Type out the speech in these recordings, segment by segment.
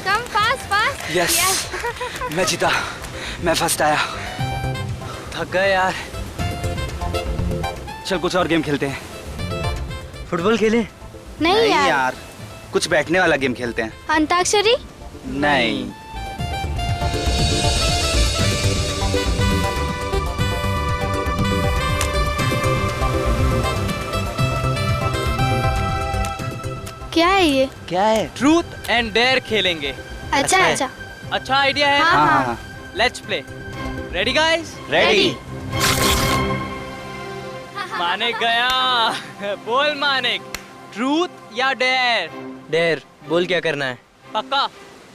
Come fast fast. Yes मैं जीता, मैं फर्स्ट आया। थक गए यार, चल कुछ और गेम खेलते हैं। फुटबॉल खेलें? नहीं यार, कुछ बैठने वाला गेम खेलते हैं। अंताक्षरी? नहीं। क्या है ये? क्या है? ट्रूथ एंड डेयर खेलेंगे। अच्छा अच्छा। अच्छा आइडिया है। हाँ, हाँ। Let's play. Ready guys? Ready. Manik गया। बोल मानिक, ट्रूथ या डेयर? डेयर। बोल क्या करना है? पक्का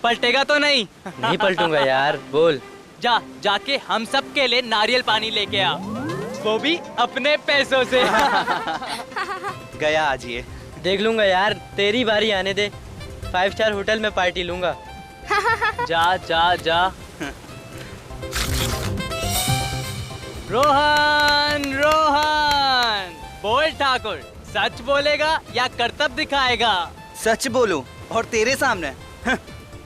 पलटेगा तो नहीं? नहीं पलटूंगा यार, बोल। जाके हम सब के लिए नारियल पानी लेके आ, वो भी अपने पैसों से। गया आज ये। देख लूंगा यार, तेरी बारी आने दे। 5 स्टार होटल में पार्टी लूंगा। जा जा जा। रोहन रोहन, बोल ठाकुर, सच बोलेगा या करतब दिखाएगा? सच बोलूं और तेरे सामने?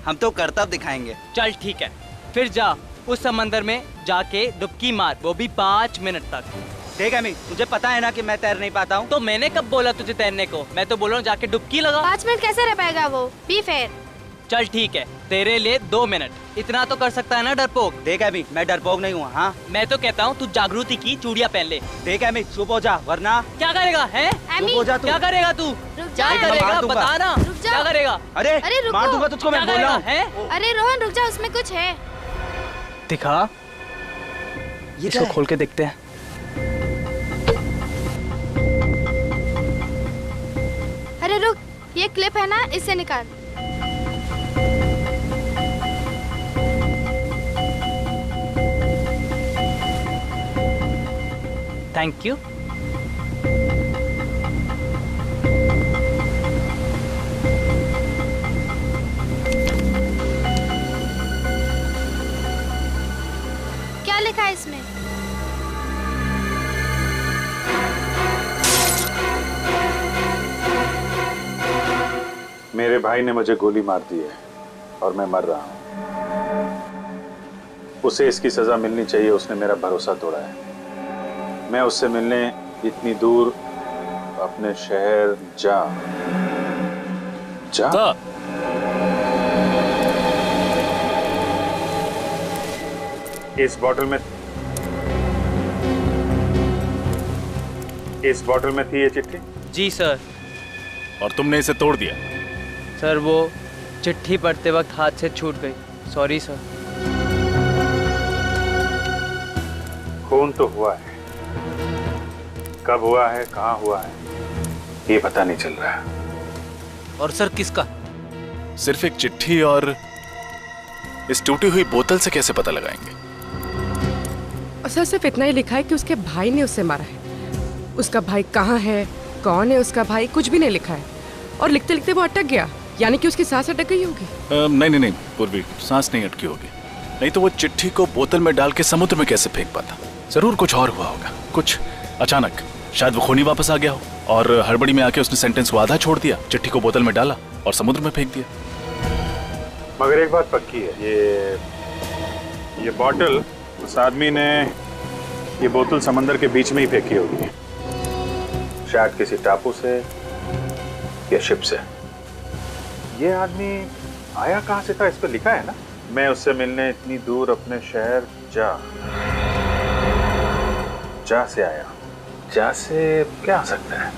हम तो करतब दिखाएंगे। चल ठीक है, फिर जा उस समंदर में जाके डुबकी मार, वो भी 5 मिनट तक। देख अमी, तुझे पता है ना कि मैं तैर नहीं पाता हूँ। तो मैंने कब बोला तुझे तैरने को? मैं तो बोल रहा हूँ जाके डुबकी लगा। 5 मिनट कैसे रह पाएगा वो? Be fair. चल ठीक है, तेरे लिए 2 मिनट, इतना तो कर सकता है ना डरपोक? देख अमी, मैं डरपोक नहीं हूँ। हाँ मैं तो कहता हूँ तू जागृति की चूड़ियाँ पहन ले। देख अमी, चुप हो जा वरना। क्या करेगा है? एमी, चुप हो जा तू। क्या करेगा तू? रुक क्या जा। करेगा मार दूंगा। बता ना। रुक जा। क्या करेगा? अरे रुको। मार दूंगा तुझको, मैं क्या बोल रहा करेगा हूँ। है? अरे रोहन रुक जा, उसमें कुछ है। दिखा, ये इसको खोल के देखते हैं। अरे रुक, ये क्लिप है ना, इससे निकाल। Thank you. क्या लिखा है इसमें? मेरे भाई ने मुझे गोली मार दी है और मैं मर रहा हूं। उसे इसकी सजा मिलनी चाहिए, उसने मेरा भरोसा तोड़ा है। मैं उससे मिलने इतनी दूर अपने शहर जा। इस बॉटल में थी ये चिट्ठी? जी सर। और तुमने इसे तोड़ दिया? सर वो चिट्ठी पढ़ते वक्त हाथ से छूट गई, सॉरी सर। खून तो हुआ है, कब हुआ है, कहाँ हुआ है, ये पता नहीं चल रहा है। और सर किसका? सिर्फ एक चिट्ठी और इस टूटी हुई बोतल से कैसे पता लगाएंगे? और सर सिर्फ इतना ही लिखा है कि उसके भाई ने उसे मारा है। उसका भाई कहाँ है, कौन है उसका भाई, कुछ भी नहीं लिखा है। और लिखते लिखते वो अटक गया, यानी कि उसकी सांस अटक गई होगी। नहीं पूर्वी, सांस नहीं अटकी होगी। नहीं तो वो चिट्ठी को बोतल में डाल के समुद्र में कैसे फेंक पाता? जरूर कुछ और हुआ होगा, कुछ अचानक। शायद वो खूनी वापस आ गया हो और हड़बड़ी में आके उसने सेंटेंस को आधा छोड़ दिया, चिट्ठी को बोतल में डाला और समुद्र में फेंक दिया। मगर एक बात पक्की है, ये बॉटल, उस आदमी ने ये बोतल समंदर के बीच में ही फेंकी होगी, शायद किसी टापू से या शिप से। ये आदमी आया कहाँ से था? इस पर लिखा है ना, मैं उससे मिलने इतनी दूर अपने शहर जा से आया। जा से क्या हो सकता है?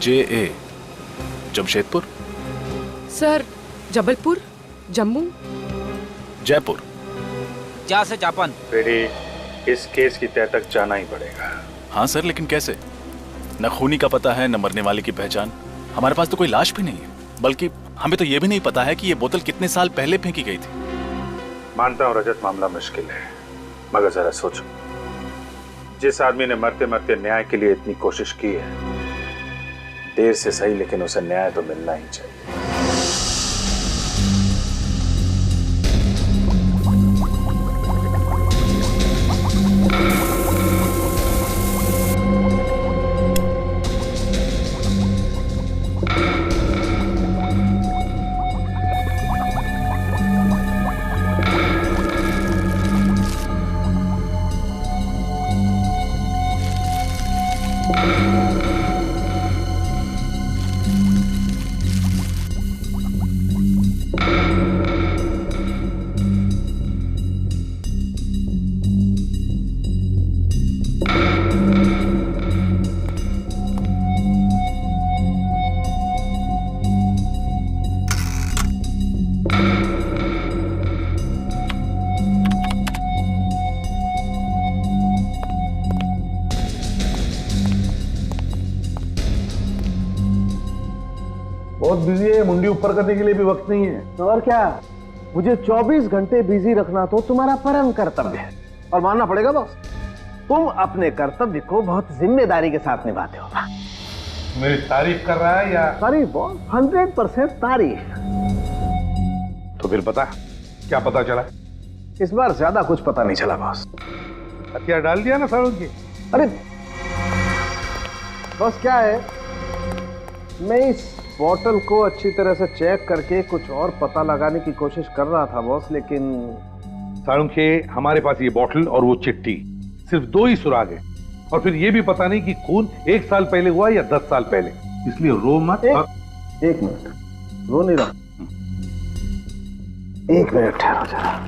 JA Jamshedpur, sir Jabalpur, Jammu, Jaipur. जा से जापान। बेटी, इस केस की तह तक जाना ही पड़ेगा। हाँ सर, लेकिन कैसे? न खूनी का पता है, न मरने वाले की पहचान। हमारे पास तो कोई लाश भी नहीं है, बल्कि हमें तो ये भी नहीं पता है कि ये बोतल कितने साल पहले फेंकी गई थी। मानता हूँ रजत, मामला मुश्किल है, मगर जरा सोचो, जिस आदमी ने मरते मरते न्याय के लिए इतनी कोशिश की है, देर से सही लेकिन उसे न्याय तो मिलना ही चाहिए। बहुत बिजी है, मुंडी ऊपर करने के लिए भी वक्त नहीं है। तो और क्या, मुझे 24 घंटे बिजी रखना तो तुम्हारा परम कर्तव्य है, और मानना पड़ेगा बॉस, तुम अपने कर्तव्य को बहुत जिम्मेदारी के साथ निभाते हो। मेरी तारीफ कर रहा है या? तारीफ बॉस, 100% तारीफ। तो फिर बता, क्या पता चला? इस बार ज्यादा कुछ पता नहीं चला बॉस। हथियार डाल दिया ना सालों की? अरे बस क्या है, मैं इस बोतल को अच्छी तरह से चेक करके कुछ और पता लगाने की कोशिश कर रहा था बॉस, लेकिन साळुंखे, हमारे पास ये बोतल और वो चिट्ठी, सिर्फ 2 ही सुराग है, और फिर ये भी पता नहीं कि खून 1 साल पहले हुआ या 10 साल पहले, इसलिए रो मत। एक मिनट, रो नहीं रहा, 1 मिनट ठहरो जरा।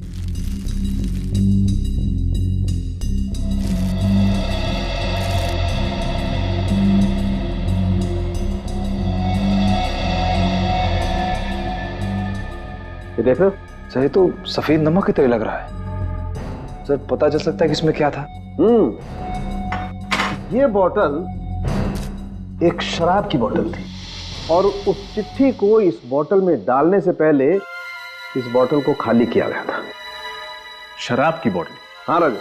ये देखो सर, ये तो सफेद नमक की तरह लग रहा है सर। पता चल सकता है कि इसमें क्या था? ये बोतल एक शराब की बोतल थी, और उस चिट्ठी को इस बोतल में डालने से पहले इस बोतल को खाली किया गया था। शराब की बोतल? हाँ राजू,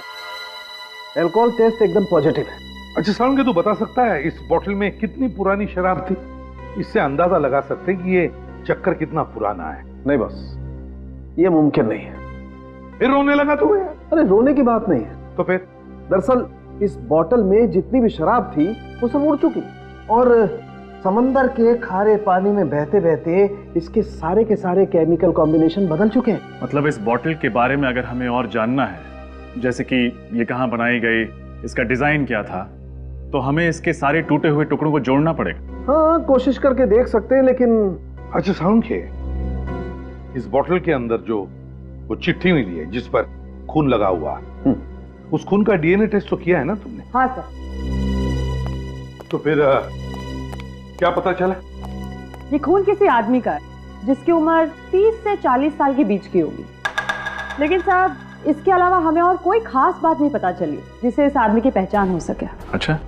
अल्कोहल टेस्ट एकदम पॉजिटिव है। अच्छा साळुंखे, तू बता सकता है इस बोतल में कितनी पुरानी शराब थी? इससे अंदाजा लगा सकते हैं कि ये चक्कर कितना पुराना है। नहीं बस, ये मुमकिन नहीं है। फिर रोने लगा तू? अरे रोने की बात नहीं है। तो फिर? दरअसल इस बोतल में जितनी भी शराब थी वो सब उड़ चुकी, और समंदर के खारे पानी में बहते बहते इसके सारे के सारे केमिकल कॉम्बिनेशन बदल चुके हैं। मतलब इस बोतल के बारे में अगर हमें और जानना है, जैसे कि ये कहाँ बनाई गई, इसका डिजाइन क्या था, तो हमें इसके सारे टूटे हुए टुकड़ों को जोड़ना पड़ेगा। हाँ, कोशिश करके देख सकते हैं, लेकिन अच्छा साळुंखे, इस बोतल के अंदर जो वो चिट्ठी मिली है जिस पर खून लगा हुआ, उस खून का डीएनए टेस्ट तो किया है ना तुमने? हाँ सर। तो फिर क्या पता चला? ये खून किसी आदमी का है जिसकी उम्र 30 से 40 साल के बीच की होगी, लेकिन साहब इसके अलावा हमें और कोई खास बात नहीं पता चली जिससे इस आदमी की पहचान हो सके। अच्छा,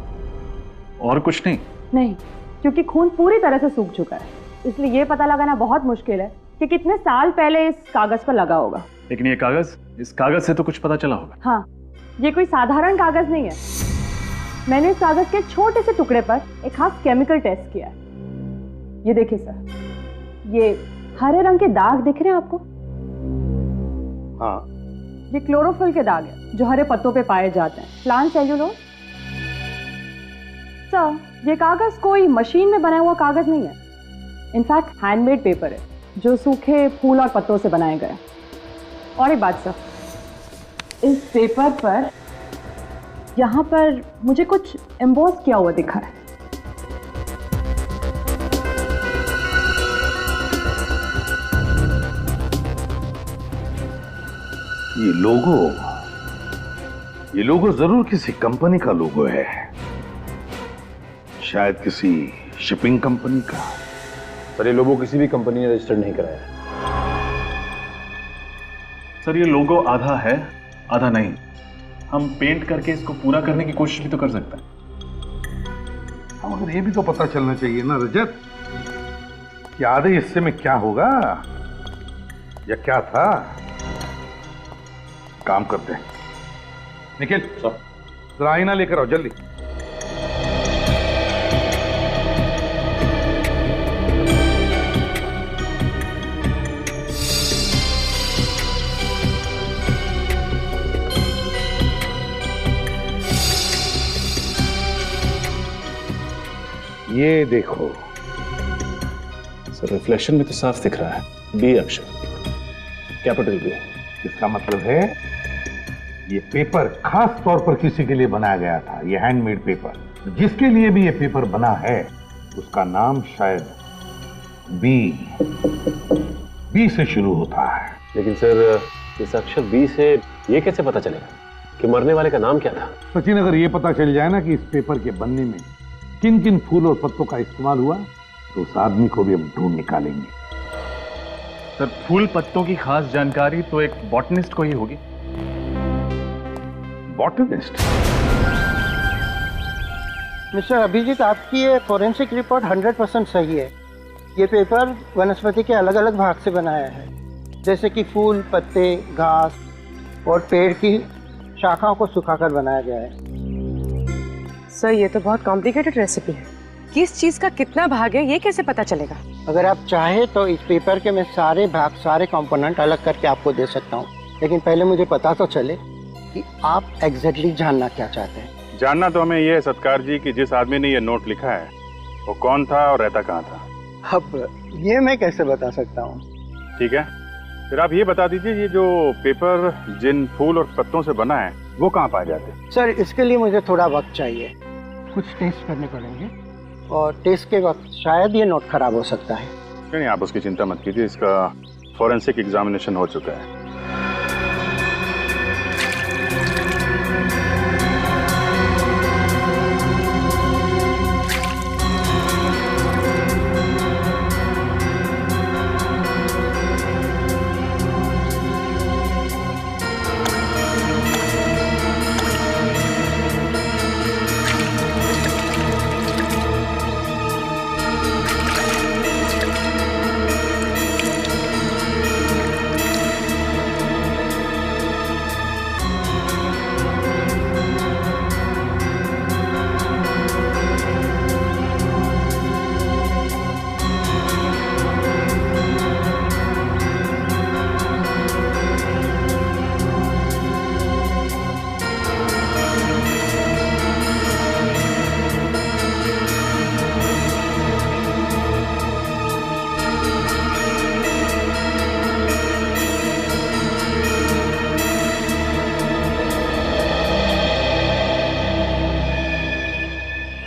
और कुछ नहीं? नहीं, क्योंकि खून पूरी तरह से सूख चुका है, इसलिए ये पता लगाना बहुत मुश्किल है कि कितने साल पहले इस कागज पर लगा होगा। लेकिन ये कागज, इस कागज से तो कुछ पता चला होगा। हाँ, ये कोई साधारण कागज नहीं है। मैंने इस कागज के छोटे से टुकड़े पर एक खास केमिकल टेस्ट किया है। ये देखिए सर, ये हरे रंग के दाग दिख रहे हैं आपको? हाँ। ये क्लोरोफिल के दाग है जो हरे पत्तों पे पाए जाते हैं, प्लांट सेल्यूलोज। सर, ये कागज कोई मशीन में बना हुआ कागज नहीं है, इनफैक्ट हैंडमेड पेपर है जो सूखे फूल और पत्तों से बनाए गए। और एक बात सर, इस पेपर पर यहाँ पर मुझे कुछ एम्बॉस किया हुआ दिखा है। ये लोगो जरूर किसी कंपनी का लोगो है, शायद किसी शिपिंग कंपनी का। पर ये लोगो किसी भी कंपनी ने रजिस्टर्ड नहीं कराया है। सर, ये लोगो आधा है आधा नहीं। हम पेंट करके इसको पूरा करने की कोशिश भी तो कर सकते हैं। मगर ये भी तो पता चलना चाहिए ना रजत कि आधे हिस्से में क्या होगा या क्या था। काम करते हैं, निखिल जरा आईना लेकर आओ जल्दी। ये देखो सर, रिफ्लेक्शन में तो साफ दिख रहा है बी अक्षर, कैपिटल बी। इसका मतलब है ये पेपर खास तौर पर किसी के लिए बनाया गया था। ये हैंडमेड पेपर, जिसके लिए भी ये पेपर बना है उसका नाम शायद बी से शुरू होता है। लेकिन सर, इस अक्षर बी से ये कैसे पता चलेगा कि मरने वाले का नाम क्या था? सचिन, अगर ये पता चल जाए ना कि इस पेपर के बनने में किन किन फूल और पत्तों का इस्तेमाल हुआ, तो उस आदमी को भी हम ढूंढ निकालेंगे। सर, फूल पत्तों की खास जानकारी तो एक बॉटनिस्ट को ही होगी। बॉटनिस्ट? मिस्टर अभिजीत, आपकी ये फॉरेंसिक रिपोर्ट 100% सही है। ये पेपर वनस्पति के अलग अलग भाग से बनाया है, जैसे कि फूल, पत्ते, घास और पेड़ की शाखाओं को सुखाकर बनाया गया है। सर ये तो बहुत कॉम्प्लिकेटेड रेसिपी है। किस चीज का कितना भाग है ये कैसे पता चलेगा? अगर आप चाहें तो इस पेपर के मैं सारे भाग, सारे कंपोनेंट अलग करके आपको दे सकता हूँ, लेकिन पहले मुझे पता तो चले कि आप एग्जैक्टली जानना क्या चाहते हैं। जानना तो हमें ये है सत्कार जी कि जिस आदमी ने ये नोट लिखा है वो कौन था और रहता कहाँ था। अब ये मैं कैसे बता सकता हूँ? ठीक है, फिर आप ये बता दीजिए ये जो पेपर जिन फूल और पत्तों से बना है वो कहाँ पाए जाते हैं? सर इसके लिए मुझे थोड़ा वक्त चाहिए, कुछ टेस्ट करने पड़ेंगे और टेस्ट के वक्त शायद ये नोट खराब हो सकता है। नहीं, आप उसकी चिंता मत कीजिए, इसका फॉरेंसिक एग्जामिनेशन हो चुका है।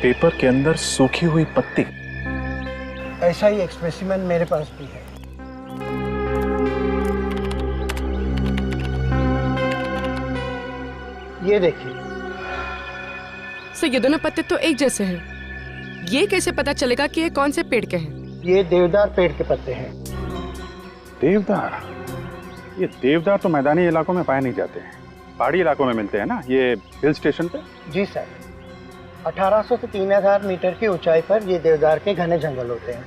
पेपर के अंदर सूखी हुई पत्ती। ऐसा ही एक स्पेसिमेन मेरे पास भी है। ये देखिए। सर ये दोनों पत्ते तो एक जैसे हैं। ये कैसे पता चलेगा कि ये कौन से पेड़ के हैं? ये देवदार पेड़ के पत्ते हैं। देवदार? ये देवदार तो मैदानी इलाकों में पाए नहीं जाते हैं, पहाड़ी इलाकों में मिलते हैं ना, ये हिल स्टेशन पे। जी सर, 1800 से 3000 मीटर की ऊंचाई पर ये देवदार के घने जंगल होते हैं।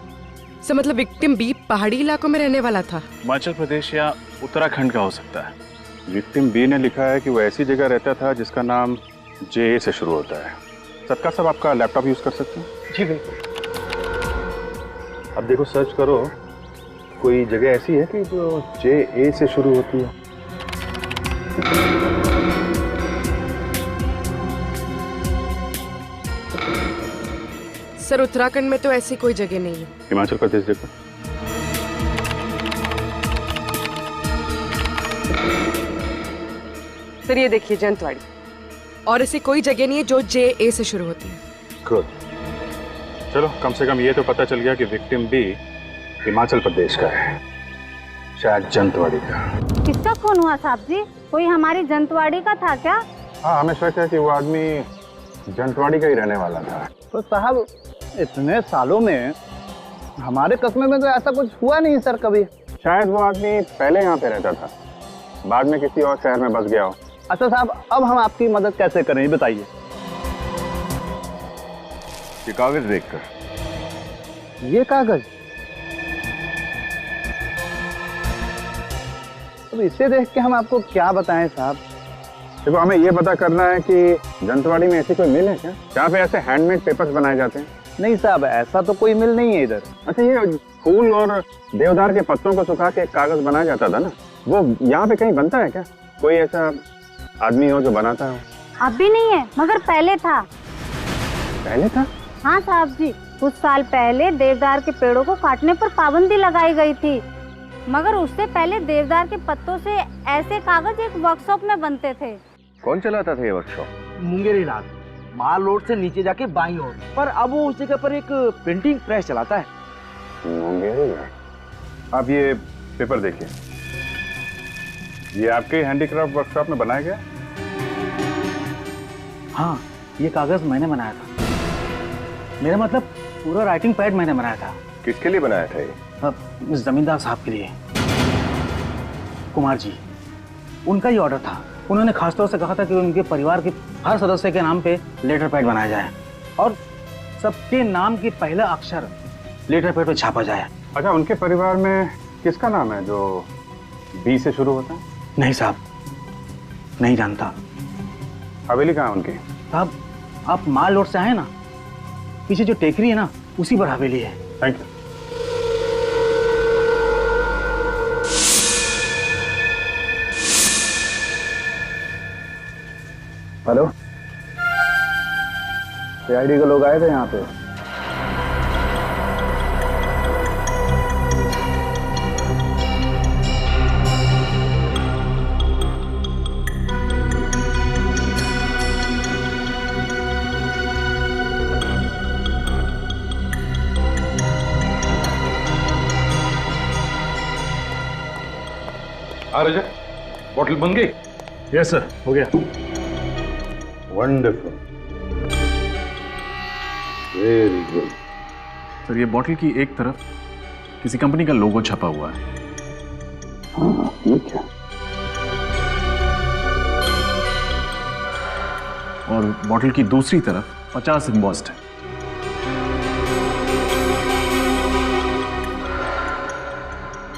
सर मतलब विक्टिम बी पहाड़ी इलाकों में रहने वाला था? हिमाचल प्रदेश या उत्तराखंड का हो सकता है। विक्टिम बी ने लिखा है कि वो ऐसी जगह रहता था जिसका नाम जे से शुरू होता है। सत्कार साहब आपका लैपटॉप यूज कर सकते हैं? जी बिल्कुल। अब देखो सर्च करो, कोई जगह ऐसी है कि जो जे ए से शुरू होती है? सर उत्तराखंड में तो ऐसी कोई जगह नहीं है। हिमाचल प्रदेश देखो। सर ये देखिए जंतवाड़ी, और ऐसी कोई जगह नहीं है जो जे ए से शुरू होती है। गुड, चलो कम से कम ये तो पता चल गया कि विक्टिम बी हिमाचल प्रदेश का है, शायद जंतवाड़ी का। किसका खून हुआ साहब जी? कोई हमारी जंतवाड़ी का था क्या? हाँ, हमें शक है कि वो आदमी जंतवाड़ी का ही रहने वाला था। तो साहब इतने सालों में हमारे कस्बे में तो ऐसा कुछ हुआ नहीं सर कभी। शायद वो आदमी पहले यहाँ पे रहता था, बाद में किसी और शहर में बस गया हो। अच्छा साहब, अब हम आपकी मदद कैसे करें ये बताइए। ये कागज देखकर। ये कागज? अब इसे देख के हम आपको क्या बताएं साहब। देखो हमें ये पता करना है कि जंतवाड़ी में ऐसी कोई मिल है क्या जहाँ पे ऐसे हैंडमेड पेपर्स बनाए जाते हैं? नहीं साहब, ऐसा तो कोई मिल नहीं है इधर। अच्छा, ये फूल और देवदार के पत्तों को सुखा के कागज बनाया जाता था ना, वो यहाँ पे कहीं बनता है क्या? कोई ऐसा आदमी हो जो बनाता हो? अब भी नहीं है, मगर पहले था। पहले था? हाँ साहब जी, कुछ साल पहले देवदार के पेड़ों को काटने पर पाबंदी लगाई गई थी, मगर उससे पहले देवदार के पत्तों से ऐसे कागज एक वर्कशॉप में बनते थे। कौन चलाता था ये वर्कशॉप? मुंगेरी लाल, माल रोड से नीचे जाके बाईं ओर। पर अब वो उस जगह पर एक प्रिंटिंग प्रेस चलाता है। मुंगेरी लाल। आप ये पेपर देखिए, ये आपके हैंडीक्राफ्ट वर्कशॉप में बनाया गया? हाँ, ये कागज मैंने बनाया था। मेरा मतलब पूरा राइटिंग पैड मैंने बनाया था। किसके लिए बनाया था ये? इस जमींदार साहब के लिए, कुमार जी, उनका ही ऑर्डर था। उन्होंने खासतौर से कहा था कि उनके परिवार के हर सदस्य के नाम पे लेटर पैड बनाया जाए और सबके नाम की पहला अक्षर लेटर पैड पे छापा जाए। अच्छा, उनके परिवार में किसका नाम है जो बी से शुरू होता है? नहीं साहब, नहीं जानता। हवेली कहाँ है उनकी? साहब आप माल रोड से आए ना, पीछे जो टेकरी है ना उसी पर हवेली है। Thank you. हेलो, सीआईडी के लोग आए थे यहाँ पे। रजा, बॉटल बन गई? यस सर, हो गया। Wonderful, very good. सर ये बॉटल की एक तरफ किसी कंपनी का लोगो छपा हुआ है। हाँ, ये क्या? और बॉटल की दूसरी तरफ 50 एम्बॉस्ड है।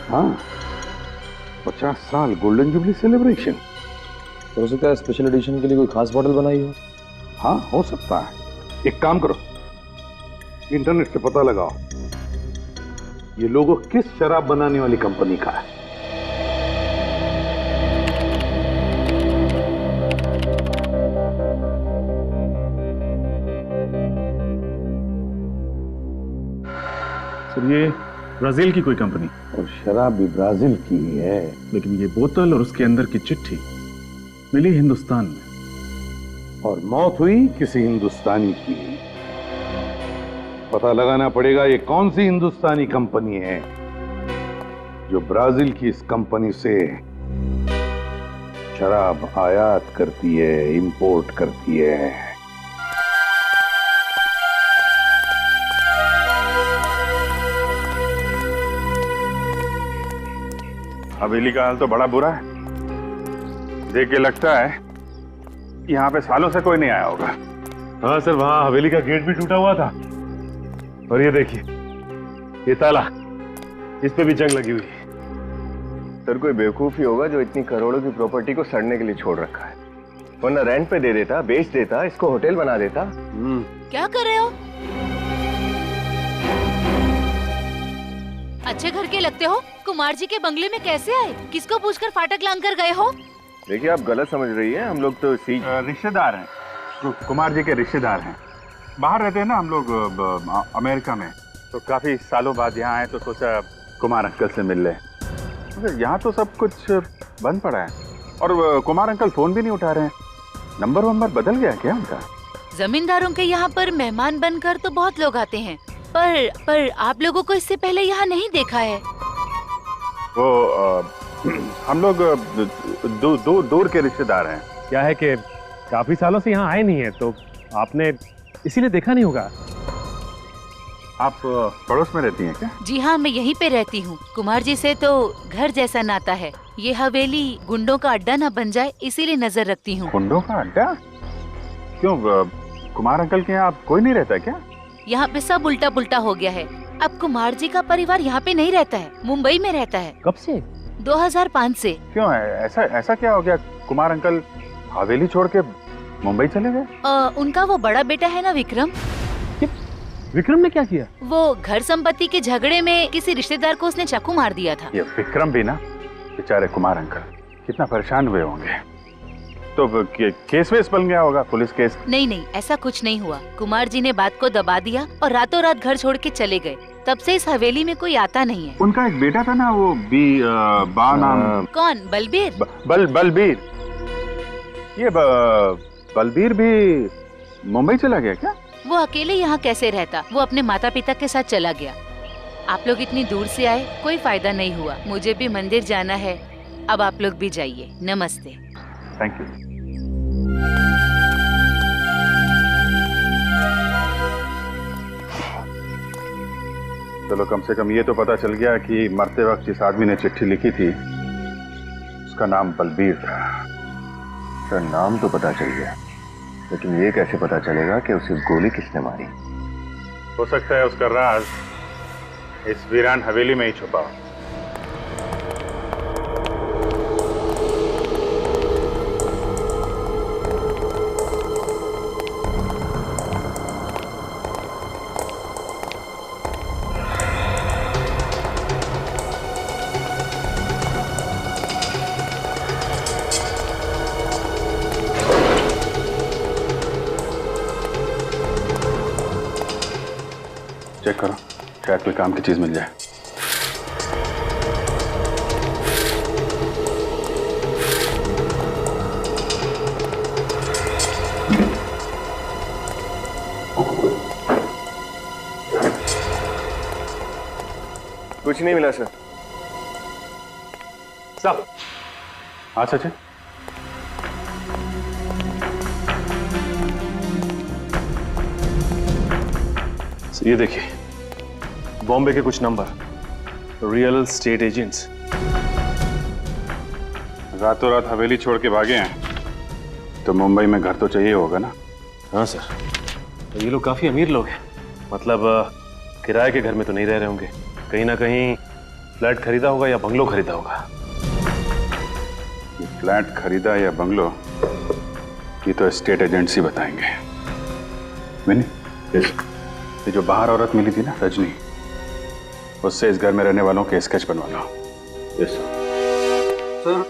हाँ, 50 साल गोल्डन जुबली सेलिब्रेशन। हो सकता है स्पेशल एडिशन के लिए कोई खास बॉटल बनाई हो। हाँ, हो सकता है। एक काम करो, इंटरनेट से पता लगाओ ये लोगो किस शराब बनाने वाली कंपनी का है। सर ये ब्राजील की कोई कंपनी, और शराब भी ब्राजील की ही है। लेकिन ये बोतल और उसके अंदर की चिट्ठी मिली हिंदुस्तान में, और मौत हुई किसी हिंदुस्तानी की। पता लगाना पड़ेगा ये कौन सी हिंदुस्तानी कंपनी है जो ब्राजील की इस कंपनी से शराब आयात करती है, इंपोर्ट करती है। हवेली का हाल तो बड़ा बुरा है। देख के लगता है यहाँ पे सालों से कोई नहीं आया होगा। हाँ सर, वहाँ हवेली का गेट भी टूटा हुआ था। और ये देखिए, ये ताला, इस पे भी जंग लगी हुई है। सर कोई बेवकूफ ही होगा जो इतनी करोड़ों की प्रॉपर्टी को सड़ने के लिए छोड़ रखा है, वरना रेंट पे दे देता, बेच देता, इसको होटल बना देता। क्या कर रहे हो? अच्छे घर के लगते हो। कुमार जी के बंगले में कैसे आए? किसको पूछकर फाटक लांग कर गए हो? देखिए आप गलत समझ रही हैं, हम लोग तो रिश्तेदार हैं, तो कुमार जी के रिश्तेदार हैं। बाहर रहते हैं ना हम लोग, अमेरिका में। तो काफी सालों बाद यहाँ आए तो सोचा कुमार अंकल से मिल ले। यहाँ तो सब कुछ बंद पड़ा है, और कुमार अंकल फोन भी नहीं उठा रहे हैं। नंबर वंबर बदल गया क्या उनका? जमींदारों के यहाँ पर मेहमान बनकर तो बहुत लोग आते हैं, पर आप लोगों को इससे पहले यहाँ नहीं देखा है। वो हम लोग दूर के रिश्तेदार हैं। क्या है कि काफी सालों से यहाँ आए नहीं है, तो आपने इसीलिए देखा नहीं होगा। आप पड़ोस में रहती हैं क्या? जी हाँ, मैं यहीं पे रहती हूँ। कुमार जी से तो घर जैसा नाता है। ये हवेली गुंडों का अड्डा ना बन जाए, इसीलिए नजर रखती हूँ। गुंडों का अड्डा? क्यों, कुमार अंकल के यहाँ कोई नहीं रहता क्या? यहाँ पे सब उल्टा पुल्टा हो गया है। अब कुमार जी का परिवार यहाँ पे नहीं रहता है, मुंबई में रहता है। कब से? 2005 से। क्यों है ऐसा क्या हो गया? कुमार अंकल हवेली छोड़ के मुंबई चले गए? उनका वो बड़ा बेटा है ना विक्रम। विक्रम ने क्या किया? वो घर संपत्ति के झगड़े में किसी रिश्तेदार को उसने चाकू मार दिया था। ये विक्रम भी ना, बेचारे कुमार अंकल कितना परेशान हुए होंगे। तो केस वेस बन गया होगा, पुलिस केस? नहीं, ऐसा कुछ नहीं हुआ। कुमार जी ने बात को दबा दिया और रातों रात घर छोड़ के चले गए। तब से इस हवेली में कोई आता नहीं है। उनका एक बेटा था ना, वो बा नाम। कौन? बलबीर? बलबीर। ये बलबीर भी मुंबई चला गया क्या? वो अकेले यहाँ कैसे रहता? वो अपने माता पिता के साथ चला गया। आप लोग इतनी दूर से आए, कोई फायदा नहीं हुआ। मुझे भी मंदिर जाना है, अब आप लोग भी जाइए। नमस्ते। Thank you. चलो, कम से कम ये तो पता चल गया कि मरते वक्त जिस आदमी ने चिट्ठी लिखी थी उसका नाम बलबीर था। सर नाम तो पता चल गया, लेकिन ये कैसे पता चलेगा कि उसे गोली किसने मारी? हो सकता है उसका राज इस वीरान हवेली में ही छुपा हो। चेक करो, शायद कोई काम की चीज मिल जाए। कुछ नहीं मिला सर। साहब, हाँ सचिन। ये देखिए, बॉम्बे के कुछ नंबर, रियल स्टेट एजेंट्स। रातों रात हवेली छोड़ के भागे हैं तो मुंबई में घर तो चाहिए होगा ना? हाँ सर, ये लोग काफी अमीर लोग हैं। मतलब किराए के घर में तो नहीं रह रहे होंगे, कहीं ना कहीं फ्लैट खरीदा होगा या बंगलो खरीदा होगा। ये फ्लैट खरीदा या बंगलो, ये तो स्टेट एजेंट्स ही बताएंगे। मैंने ये जो बाहर औरत मिली थी ना, रजनी, उससे इस घर में रहने वालों के स्केच बनवाना। Yes sir.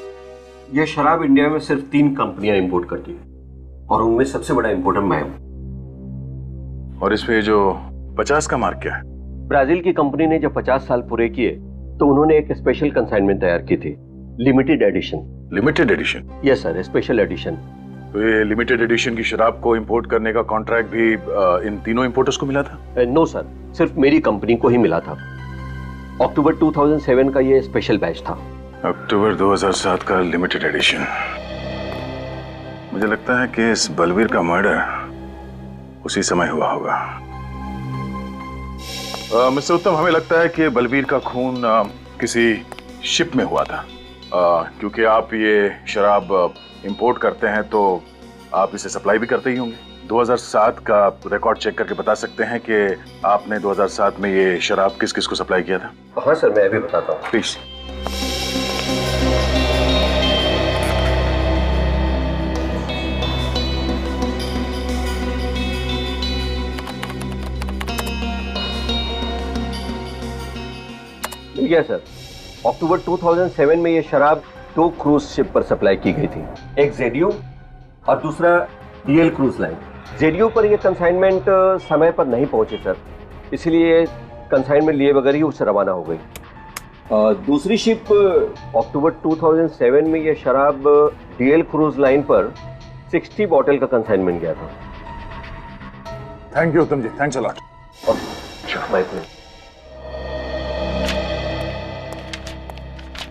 यह शराब इंडिया में सिर्फ 3 कंपनियां इंपोर्ट करती है और उनमें सबसे बड़ा इंपोर्टर मैं हूं। और इस पे जो 50 का मार्क क्या है? ब्राजील की कंपनी ने जब 50 साल पूरे किए तो उन्होंने एक स्पेशल कंसाइनमेंट तैयार की थी, limited edition. Limited edition? Yes sir, special edition. तो ये लिमिटेड एडिशन की शराब को इंपोर्ट करने का कॉन्ट्रैक्ट भी इन तीनों इंपोर्टर्स को मिला था? नो सर, सिर्फ मेरी कंपनी को ही मिला था। अक्टूबर 2007 का ये स्पेशल बैच था। अक्टूबर 2007 का लिमिटेड एडिशन। मुझे लगता है कि इस बलवीर का मर्डर उसी समय हुआ होगा। मिस्टर उत्तम, हमें लगता है कि बलवीर का खून किसी शिप में हुआ था। क्योंकि आप ये शराब इंपोर्ट करते हैं तो आप इसे सप्लाई भी करते ही होंगे। 2007 का रिकॉर्ड चेक करके बता सकते हैं कि आपने 2007 में ये शराब किस किस को सप्लाई किया था? हाँ सर, मैं अभी बताता हूँ। प्लीज। मिल गया सर। अक्टूबर 2007 में ये शराब 2 क्रूज शिप पर सप्लाई की गई थी, एक जेडियो और दूसरा डीएल क्रूज लाइन। जेडियो पर यह कंसाइनमेंट समय पर नहीं पहुंचे सर, इसलिए कंसाइनमेंट लिए बगैर ही उससे रवाना हो गई। दूसरी शिप अक्टूबर 2007 में यह शराब डीएल क्रूज लाइन पर 60 बॉटल का कंसाइनमेंट गया था। Thank you Uttam ji, thanks a lot. My pleasure.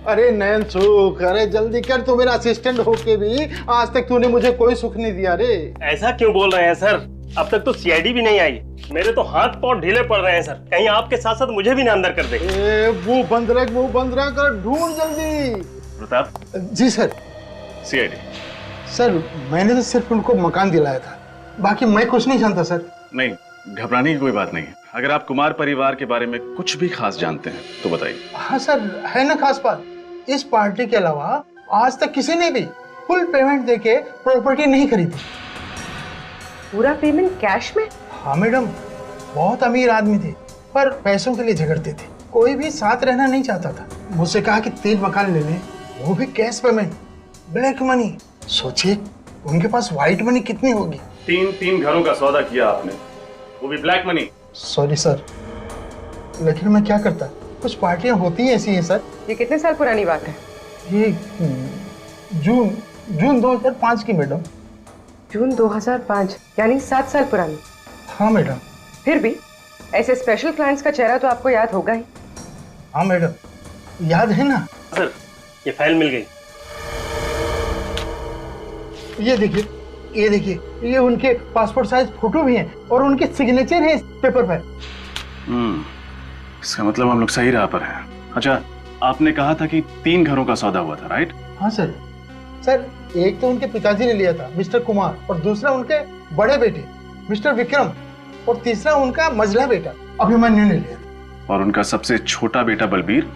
अरे नयन सुख, अरे जल्दी कर, तू मेरा असिस्टेंट होके भी आज तक तूने मुझे कोई सुख नहीं दिया रे। ऐसा क्यों बोल रहे हैं सर? अब तक तो सीआईडी भी नहीं आई, मेरे तो हाथ पांव ढीले पड़ रहे हैं सर। कहीं आपके साथ साथ मुझे भी ना अंदर कर दे। वो बंद रख कर, ढूंढ जल्दी। प्रताप जी सर। सीआईडी सर, मैंने तो सिर्फ उनको मकान दिलाया था, बाकी मैं कुछ नहीं जानता सर। नहीं, घबराने की कोई बात नहीं है। अगर आप कुमार परिवार के बारे में कुछ भी खास जानते हैं तो बताइए। हाँ सर, है ना खास बात। इस पार्टी के अलावा आज तक किसी ने भी फुल पेमेंट देके प्रॉपर्टी नहीं खरीदी। पूरा पेमेंट कैश में? हाँ मैडम, बहुत अमीर आदमी थे पर पैसों के लिए झगड़ते थे। कोई भी साथ रहना नहीं चाहता था। मुझसे कहा कि 3 मकान ले लें, वो भी कैश पेमेंट, ब्लैक मनी। सोचिए उनके पास व्हाइट मनी कितनी होगी। 3 घरों का सौदा किया आपने, वो भी ब्लैक मनी। सॉरी सर, लेकिन मैं क्या करता, कुछ पार्टियां होती हैं ऐसी हैं सर। ये कितने साल पुरानी बात है? ये जून 2005 की मैडम। जून 2005 यानी 7 साल पुरानी? हाँ मैडम। फिर भी ऐसे स्पेशल क्लाइंट्स का चेहरा तो आपको याद होगा ही। हाँ मैडम, याद है ना सर। ये फाइल मिल गई। ये देखिए, ये देखिए, ये उनके पासपोर्ट साइज फोटो भी हैं और उनके सिग्नेचर है इस पेपर पर। इसका मतलब हम लोग सही राह पर हैं। अच्छा, आपने कहा था कि 3 घरों का सौदा हुआ था, राइट? हाँ सर। सर, एक तो उनके पिताजी ने लिया था, मिस्टर कुमार, और दूसरा उनके बड़े बेटे मिस्टर विक्रम, और तीसरा उनका मझला बेटा अभिमन्यु ने लिया था। और उनका सबसे छोटा बेटा बलबीर,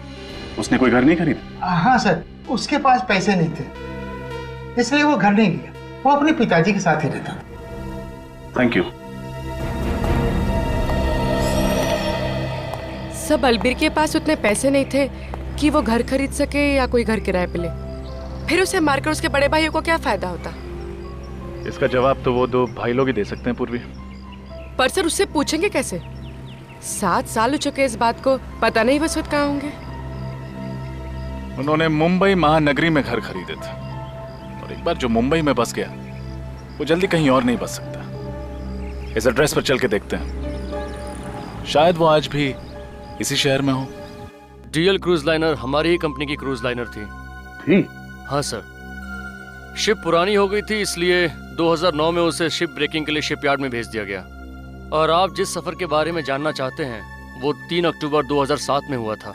उसने कोई घर नहीं खरीदा? हाँ सर, उसके पास पैसे नहीं थे, इसलिए वो घर नहीं लिया। वो अपने पिताजी के साथ ही रहता। Thank you. सब बलबीर के पास उतने पैसे नहीं थे कि वो घर खरीद सके या कोई घर किराए पे ले। फिर उसे मारकर उसके बड़े भाइयों को क्या फायदा होता? इसका जवाब तो वो दो भाई लोग ही दे सकते हैं पूर्वी। पर सर उससे पूछेंगे कैसे? 7 साल हो चुके इस बात को, पता नहीं वह वक्त कहाँ होंगे। उन्होंने मुंबई महानगरी में घर खरीदे थे, और एक बार जो मुंबई में बस गया वो जल्दी कहीं और नहीं बस सकता। इस एड्रेस पर चल के देखते हैं, शायद वो आज भी इसी शहर में हो। डीएल क्रूज लाइनर हमारी ही कंपनी की क्रूज लाइनर थी। हाँ सर, शिप पुरानी हो गई थी, इसलिए 2009 में उसे शिप ब्रेकिंग के लिए शिपयार्ड में भेज दिया गया। और आप जिस सफर के बारे में जानना चाहते हैं वो 3 अक्टूबर 2007 में हुआ था।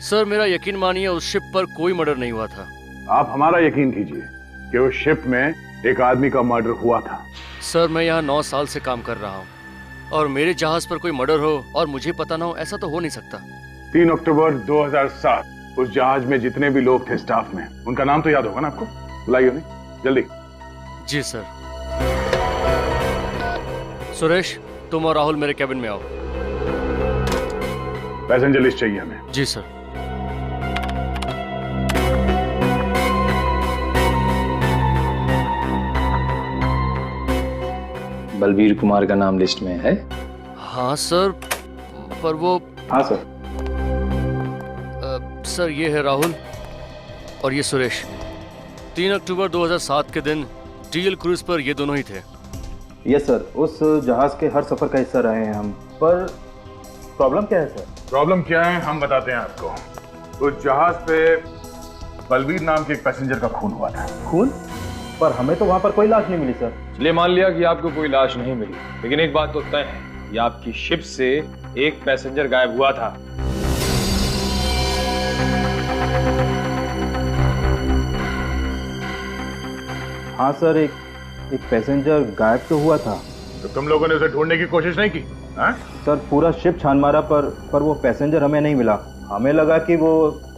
सर मेरा यकीन मानिए उस शिप पर कोई मर्डर नहीं हुआ था। आप हमारा यकीन कीजिए कि उस शिप में एक आदमी का मर्डर हुआ था। सर मैं यहाँ 9 साल से काम कर रहा हूँ और मेरे जहाज पर कोई मर्डर हो और मुझे पता ना हो, ऐसा तो हो नहीं सकता। 3 अक्टूबर 2007 उस जहाज में जितने भी लोग थे स्टाफ में, उनका नाम तो याद होगा ना आपको? बुलाइए उन्हें जल्दी। जी सर। सुरेश, तुम और राहुल मेरे कैबिन में आओ। पैसेंजर लिस्ट चाहिए हमें। जी सर। बलबीर कुमार का नाम लिस्ट में है? हाँ सर, पर वो। हाँ सर। सर ये है राहुल और ये सुरेश। 3 अक्टूबर 2007 के दिन डीएल क्रूज पर ये दोनों ही थे। यस सर, उस जहाज के हर सफर का हिस्सा रहे हैं हम। पर प्रॉब्लम क्या है सर? प्रॉब्लम क्या है हम बताते हैं आपको। उस जहाज पे बलबीर नाम के एक पैसेंजर का खून हुआ था। खून? पर हमें तो वहां पर कोई लाश नहीं मिली सर। चलिए मान लिया कि आपको कोई लाश नहीं मिली, लेकिन एक बात तो तय है, ये आपकी शिप से एक पैसेंजर गायब हुआ था। हाँ सर, एक पैसेंजर गायब तो हुआ था। तो तुम लोगों ने उसे ढूंढने की कोशिश नहीं की? हाँ? सर पूरा शिप छान मारा पर वो पैसेंजर हमें नहीं मिला। हमें लगा कि वो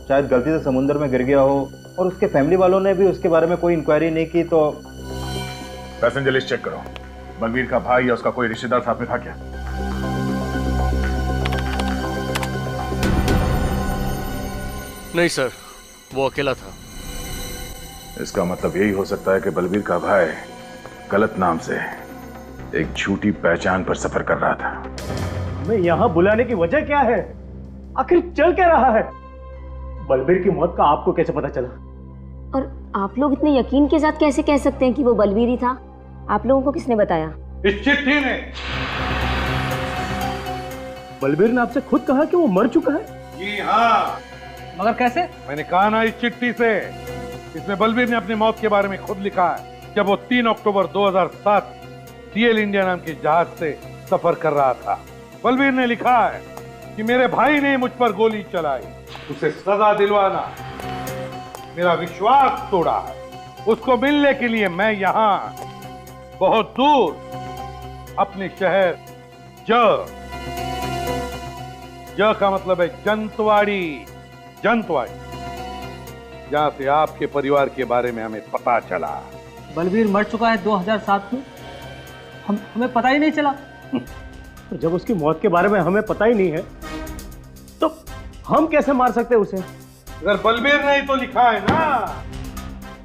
शायद गलती से समुद्र में गिर गया हो, और उसके फैमिली वालों ने भी उसके बारे में कोई इंक्वायरी नहीं की। तो पैसेंजर लिस्ट चेक करो। बलबीर का भाई या उसका कोई रिश्तेदार साथ में था क्या? नहीं सर, वो अकेला था। इसका मतलब यही हो सकता है कि बलबीर का भाई गलत नाम से एक झूठी पहचान पर सफर कर रहा था। हमें यहाँ बुलाने की वजह क्या है? आखिर चल क्या रहा है? बलबीर की मौत का आपको कैसे पता चला? और आप लोग इतने यकीन के साथ कैसे कह सकते हैं कि वो बलबीर ही था? आप लोगों को किसने बताया? इस चिट्ठी ने। बलबीर ने आपसे खुद कहा कि वो मर चुका है? जी हाँ। मगर कैसे? मैंने कहा ना इस चिट्ठी से। इसमें बलबीर ने अपनी मौत के बारे में खुद लिखा है, जब वो 3 अक्टूबर 2007 डीएल इंडिया नाम के जहाज से सफर कर रहा था। बलबीर ने लिखा है कि मेरे भाई ने मुझ पर गोली चलाई, उसे सजा दिलवाना, मेरा विश्वास तोड़ा है। उसको मिलने के लिए मैं यहाँ बहुत दूर अपने शहर ज का मतलब है जंतवाड़ी, जहां से आपके परिवार के बारे में हमें पता चला। बलबीर मर चुका है 2007 में, हमें पता ही नहीं चला। तो जब उसकी मौत के बारे में हमें पता ही नहीं है तो हम कैसे मार सकते हैं उसे? अगर बलबीर ने ही तो लिखा है ना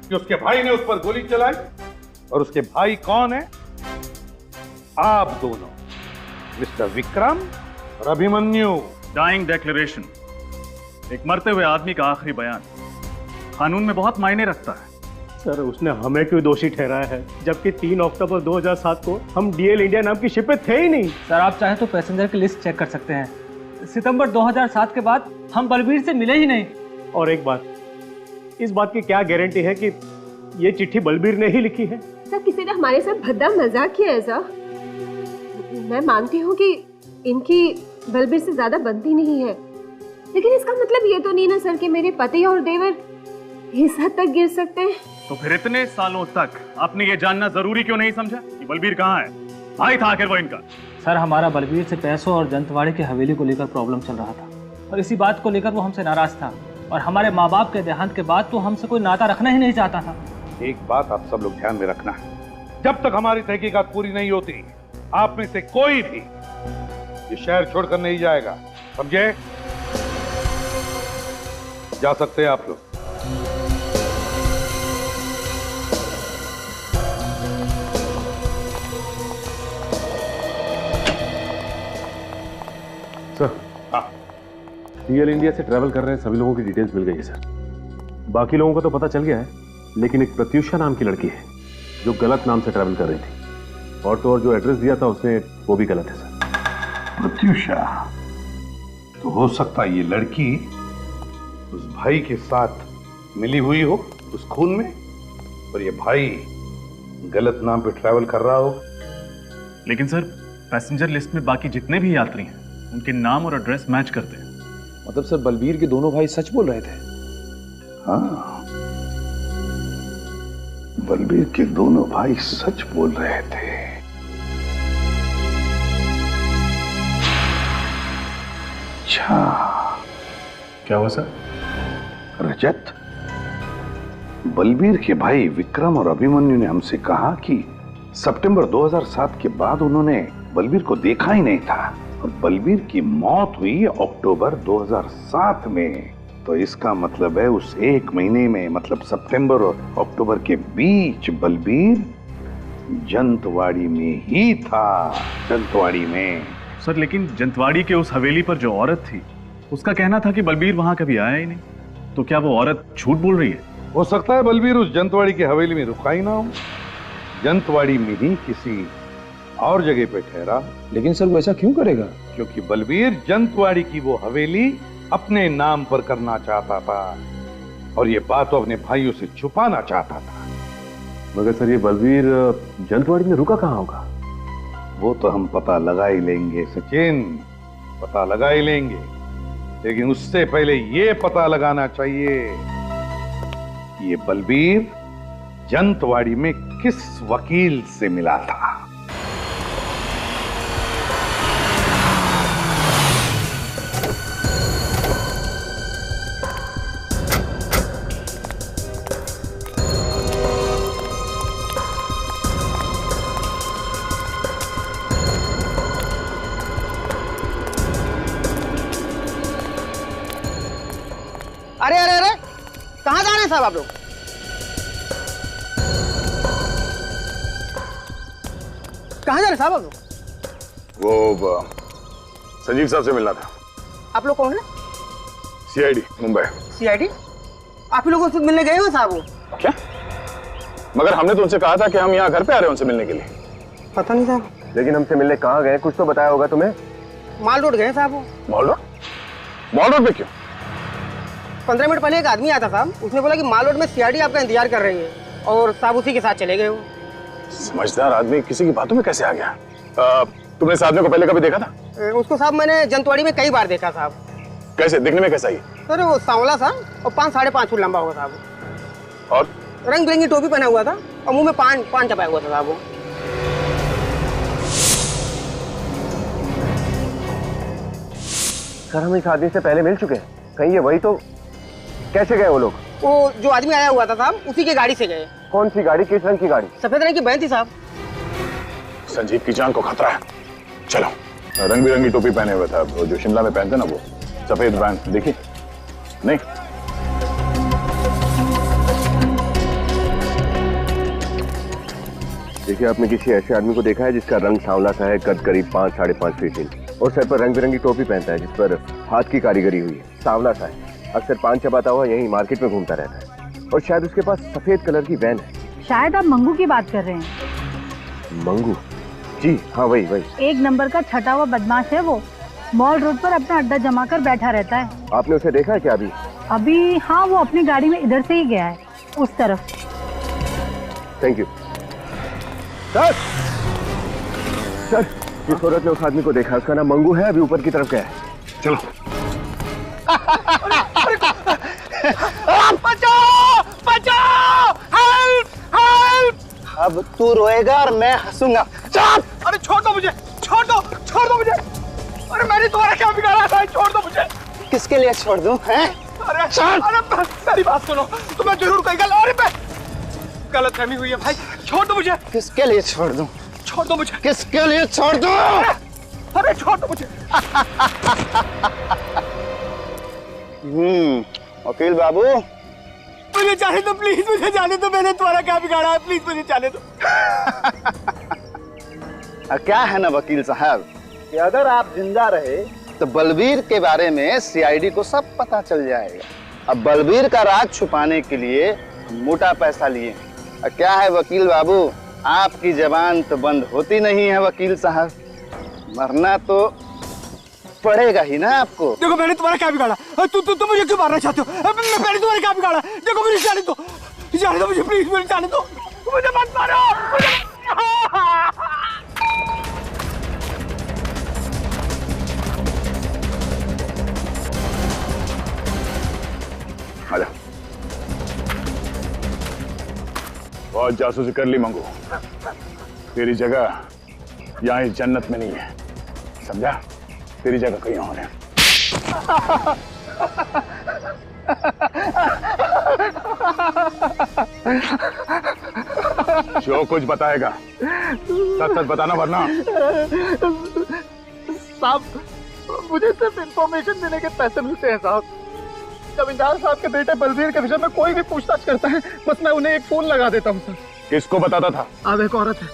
कि उसके भाई ने उस पर गोली चलाई, और उसके भाई कौन है? आप दोनों, मिस्टर विक्रम और अभिमन्यु। डाइंग डेक्लेरेशन, एक मरते हुए आदमी का आखिरी बयान, कानून में बहुत मायने रखता है। सर उसने हमें क्यों दोषी ठहराया है, जबकि 3 अक्टूबर 2007 को हम डीएल इंडिया नाम की शिप पे थे ही नहीं। सर आप चाहे तो पैसेंजर की लिस्ट चेक कर सकते हैं। सितंबर 2007 के बाद हम बलबीर से मिले ही नहीं। और एक बात, इस बात की क्या गारंटी है कि ये चिट्ठी बलबीर ने ही लिखी है? सर किसी ने हमारे साथ भद्दा मजाक किया है सर। मैं मानती हूँ कि इनकी बलबीर से ज्यादा बनती नहीं है, लेकिन इसका मतलब ये तो नहीं ना सर कि मेरे पति और देवर इस हद तक गिर सकते हैं। तो फिर इतने सालों तक आपने ये जानना जरूरी क्यों नहीं समझा कि बलबीर कहाँ है? भाई था आखिर वो इनका। सर हमारा बलबीर से पैसों और जंतवाड़ी की हवेली को लेकर प्रॉब्लम चल रहा था और इसी बात को लेकर वो हमसे नाराज था और हमारे माँ बाप के देहांत के बाद तो हमसे कोई नाता रखना ही नहीं चाहता था। एक बात आप सब लोग ध्यान में रखना, जब तक हमारी तहकीकात पूरी नहीं होती आप में से कोई भी ये शहर छोड़कर नहीं जाएगा, समझे? जा सकते हैं आप लोग। सर, डीएल इंडिया से ट्रैवल कर रहे हैं सभी लोगों की डिटेल्स मिल गई है सर। बाकी लोगों को तो पता चल गया है, लेकिन एक प्रत्युषा नाम की लड़की है जो गलत नाम से ट्रैवल कर रही थी, और तो और जो एड्रेस दिया था उसने वो भी गलत है सर। प्रत्युषा, तो हो सकता है ये लड़की उस भाई के साथ मिली हुई हो उस खून में, और ये भाई गलत नाम पे ट्रैवल कर रहा हो। लेकिन सर पैसेंजर लिस्ट में बाकी जितने भी यात्री हैं उनके नाम और एड्रेस मैच करते हैं। मतलब सर बलबीर के दोनों भाई सच बोल रहे थे? हाँ, बलबीर के दोनों भाई सच बोल रहे थे। अच्छा, क्या हुआ सर? रजत, बलबीर के भाई विक्रम और अभिमन्यु ने हमसे कहा कि सितंबर 2007 के बाद उन्होंने बलबीर को देखा ही नहीं था और बलबीर की मौत हुई अक्टूबर 2007 में। तो इसका मतलब है उस एक महीने में, मतलब सितंबर और अक्टूबर के बीच बलबीर जंतवाड़ी में ही था। जंतवाड़ी में। सर लेकिन जंतवाड़ी के उस हवेली पर जो औरत थी उसका कहना था कि बलबीर वहां कभी आया ही नहीं, तो क्या वो औरत झूठ बोल रही है? हो सकता है बलबीर उस जंतवाड़ी की हवेली में रुका ही ना हो, जंतवाड़ी में ही किसी और जगह पे ठहरा। लेकिन सर वो ऐसा क्यों करेगा? क्योंकि बलबीर जंतवाड़ी की वो हवेली अपने नाम पर करना चाहता था और ये बात वो अपने भाइयों से छुपाना चाहता था। मगर सर ये बलबीर जंतवाड़ी में रुका कहाँ होगा? वो तो हम पता लगा ही लेंगे सचिन, पता लगा ही लेंगे, लेकिन उससे पहले ये पता लगाना चाहिए ये बलबीर जंतवाड़ी में किस वकील से मिला था। अरे अरे अरे, कहाँ जा रहे हैं साहब आप लोग? कहाँ जा रहे हैं साहब आप लोग? वो संजीव साहब से मिलना था। आप लोग कौन है? सीआईडी मुंबई। सीआईडी? आप ही लोगों से मिलने गए हो साहब? वो क्या? मगर हमने तो उनसे कहा था कि हम यहाँ घर पे आ रहे हैं उनसे मिलने के लिए। पता नहीं साहब। लेकिन हमसे मिलने कहाँ गए, कुछ तो बताया होगा तुम्हें। माल रोड गए साहब। वो मॉल रोड? मॉल रोड पे क्यों? 15 मिनट पहले एक आदमी आया था साहब, उसने बोला कि माल रोड में सीआईडी आपका इंतजार कर रही है और साहब उसी के साथ चले गए हो। समझदार आदमी किसी की बातों में कैसे आ गया? तुमने इस आदमी को पहले कभी देखा था? उसको साहब मैंने जंतवाड़ी में कई बार देखा साहब। कैसे दिखने में कैसा ही? सर वो सांवला सा और 5-5.5 फुट लंबा होगा साहब, और रंग बिरंगी टोपी पहना हुआ था और मुंह में पान चपाया हुआ था साहब। वो सर हम इस आदमी से पहले मिल चुके हैं, कहीं ये वही तो? कैसे गए वो लोग? वो जो आदमी आया हुआ था साहब उसी की गाड़ी से गए। कौन सी गाड़ी, किस रंग की गाड़ी? सफेद रंग की वैन थी साहब। संजीव की जान को खतरा है, चलो। रंग बिरंगी टोपी पहने हुआ था, जो शिमला में पहनते ना वो सफेद वैन, देखिए? नहीं? देखिए, आपने किसी ऐसे आदमी को देखा है जिसका रंग सांवला सा है, कद करीब 5-5.5 फीट इंच और सर पर रंग बिरंगी टोपी पहनता है जिस पर हाथ की कारीगरी हुई है, सांवला सा है, अक्सर पान चबाता हुआ यही मार्केट में घूमता रहता है और शायद उसके पास सफेद कलर की वैन है। शायद आप मंगू की बात कर रहे हैं। मंगू? जी हाँ, वही। एक नंबर का छटा हुआ बदमाश है वो, मॉल रोड पर अपना अड्डा जमा कर बैठा रहता है। आपने उसे देखा है क्या अभी? अभी हाँ, वो अपनी गाड़ी में इधर से ही गया है, उस तरफ। Thank you sir. जिस औरत ने उस आदमी को देखा उसका नाम मंगू है, अभी ऊपर की तरफ गया है। चलो। बचाओ! हेल्प! अब तू रोएगा और मैं हंसूंगा। अरे छोड़ दो मुझे। छोड़ दो मुझे। अरे मैंने तुम्हारा क्या बिगाड़ा है? छोड़ दो मुझे। किसके लिए छोड़ दूं? हैं? अरे मेरी बात सुनो, तुम्हें जरूर कोई गलतफहमी हुई है भाई, छोड़ दो मुझे। किसके लिए छोड़ दूं? छोड़ दो मुझे। किसके लिए छोड़ दूं? अरे छोड़ दो मुझे। वकील बाबू, मुझे जाने दो प्लीज, मुझे जाने दो। मैंने तुम्हारा क्या बिगाड़ा है? प्लीज मुझे जाने दो। क्या है ना वकील साहब कि अगर आप जिंदा रहे तो बलबीर के बारे में सीआईडी को सब पता चल जाएगा। अब बलबीर का राज छुपाने के लिए मोटा पैसा लिए। क्या है वकील बाबू, आपकी जबान तो बंद होती नहीं है वकील साहब, मरना तो पड़ेगा ही ना आपको। देखो मैंने तुम्हारा क्या बिगाड़ा? तू मुझे क्यों मारना चाहते हो? मैंने तुम्हारा क्या बिगाड़ा? देखो मुझे जाने दो मुझे, प्लीज मुझे जाने दो, मुझे मत मारो। आजा। बहुत जासूसी कर ली मंगू, तेरी जगह यहाँ इस जन्नत में नहीं है, समझा? तेरी जगह कहीं और है। जो कुछ बताएगा सच बताना, वरना। साहब मुझे सिर्फ इंफॉर्मेशन देने के पैसे मिलते हैं साहब। जमींदार साहब के बेटे बलबीर के विषय में कोई भी पूछताछ करता है, बस मैं उन्हें एक फोन लगा देता हूँ सर। किसको बताता था? अब एक औरत है,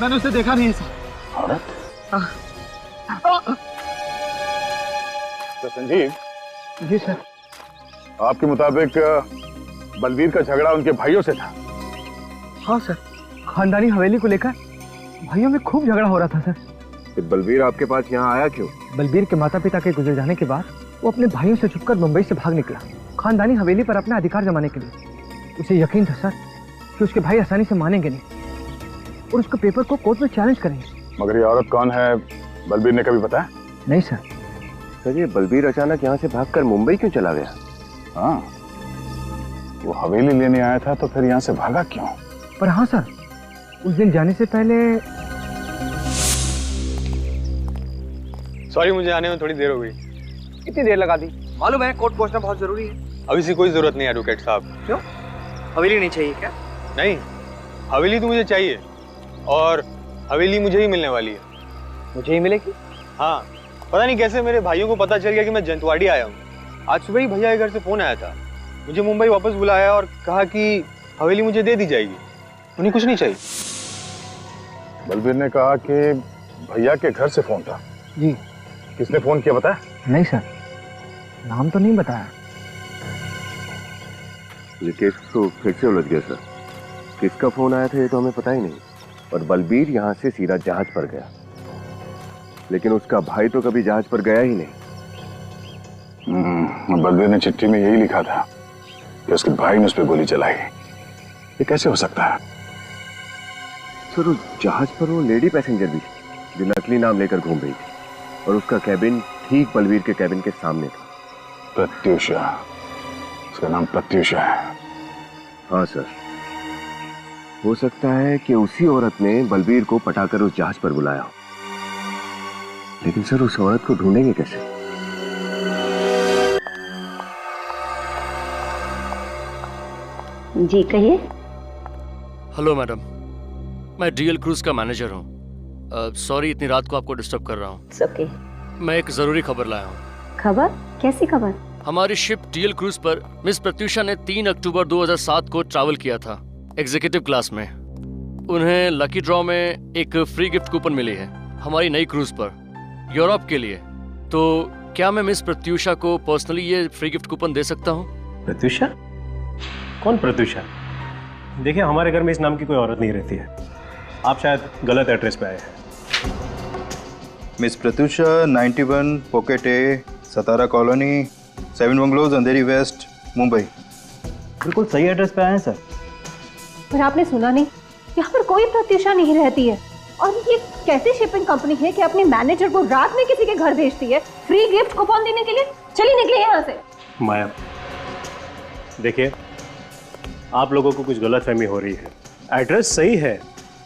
मैंने उसे देखा नहीं है सर। औरत? तो संजीव जी सर, आपके मुताबिक बलबीर का झगड़ा उनके भाइयों से था? हाँ सर, खानदानी हवेली को लेकर भाइयों में खूब झगड़ा हो रहा था सर। तो बलबीर आपके पास यहाँ आया क्यों? बलबीर के माता पिता के गुजर जाने के बाद वो अपने भाइयों से छुपकर मुंबई से भाग निकला, खानदानी हवेली पर अपना अधिकार जमाने के लिए। उसे यकीन था सर कि उसके भाई आसानी से मानेंगे नहीं और उसके पेपर को कोर्ट में चैलेंज करेंगे। मगर ये औरत कौन है, बलबीर ने कभी बताया? नहीं सर। सर ये बलबीर अचानक यहाँ से भागकर मुंबई क्यों चला गया? हाँ, वो हवेली लेने आया था तो फिर यहाँ से भागा क्यों? पर हाँ सर, उस दिन जाने से पहले। सॉरी, मुझे आने में थोड़ी देर हो गई। कितनी देर लगा दी? मालूम है कोर्ट पहुंचना बहुत जरूरी है। अभी से कोई जरूरत नहीं है एडवोकेट साहब। क्यों? हवेली नहीं चाहिए क्या? नहीं, हवेली तो मुझे चाहिए और हवेली मुझे ही मिलने वाली है। मुझे ही मिलेगी? हाँ, पता नहीं कैसे मेरे भाइयों को पता चल गया कि मैं जंतवाड़ी आया हूँ। आज सुबह ही भैया के घर से फोन आया था, मुझे मुंबई वापस बुलाया और कहा कि हवेली मुझे दे दी जाएगी, उन्हें कुछ नहीं चाहिए। बलबीर ने कहा कि भैया के घर से फोन था। जी। किसने फोन किया बताया? नहीं सर, नाम तो नहीं बताया। ये केस तो फिर से उलझ गया सर। किसका फोन आया था ये तो हमें पता ही नहीं, और बलबीर यहाँ से सीधा जहाज पर गया, लेकिन उसका भाई तो कभी जहाज पर गया ही नहीं। बलबीर ने चिट्ठी में यही लिखा था कि उसके भाई ने उस पर गोली चलाई। ये कैसे हो सकता है? सर उस जहाज पर वो लेडी पैसेंजर भी थी जो नकली नाम लेकर घूम रही थी, और उसका कैबिन ठीक बलबीर के कैबिन के सामने था। प्रत्युषा, उसका नाम प्रत्युषा है। हाँ सर, हो सकता है कि उसी औरत ने बलबीर को पटाकर उस जहाज पर बुलाया हो, लेकिन सर उस औरत को ढूंढेंगे कैसे? जी कहिए। हेलो मैडम, मैं डीएल क्रूज का मैनेजर हूँ। सॉरी इतनी रात को आपको डिस्टर्ब कर रहा हूँ। ओके। मैं एक जरूरी खबर लाया हूँ। खबर? कैसी खबर? हमारी शिप डीएल क्रूज पर मिस प्रत्युषा ने 3 अक्टूबर 2007 को ट्रैवल किया था एग्जीक्यूटिव क्लास में। उन्हें लकी ड्रॉ में एक फ्री गिफ्ट कूपन मिली है हमारी नई क्रूज पर यूरोप के लिए। तो क्या मैं मिस प्रत्युषा को पर्सनली ये फ्री गिफ्ट कूपन दे सकता हूँ? प्रत्युषा? कौन प्रत्युषा? देखिए हमारे घर में इस नाम की कोई औरत नहीं रहती है, आप शायद गलत एड्रेस पे आए हैं। मिस प्रत्युषा 91 पॉकेट ए, सतारा कॉलोनी, 7 बंगलोज, अंधेरी वेस्ट, मुंबई। बिल्कुल सही एड्रेस पे आए हैं सर। पर आपने सुना नहीं, यहाँ पर कोई प्रत्युषा नहीं रहती है। और ये कैसी शिपिंग कंपनी है कि अपने मैनेजर को रात में किसी के घर भेजती है फ्री गिफ्ट कूपन देने के लिए? चलिए निकले यहाँ से। माया, देखिए आप लोगों को कुछ गलतफहमी हो रही है। एड्रेस सही है,